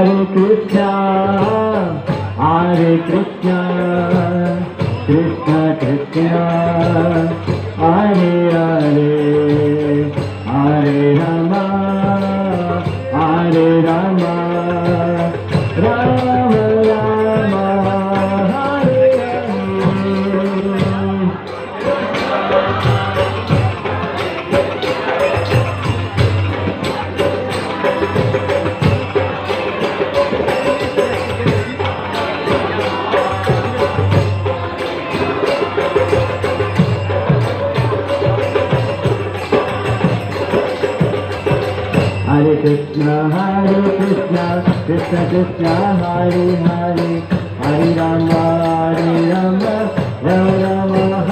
Krishna Krishna Krishna Hare Hare Hare Rama Hare Rama Rama Rama Hare Hare Krishna Krishna Krishna Hare Hare Hare Rama Rama Rama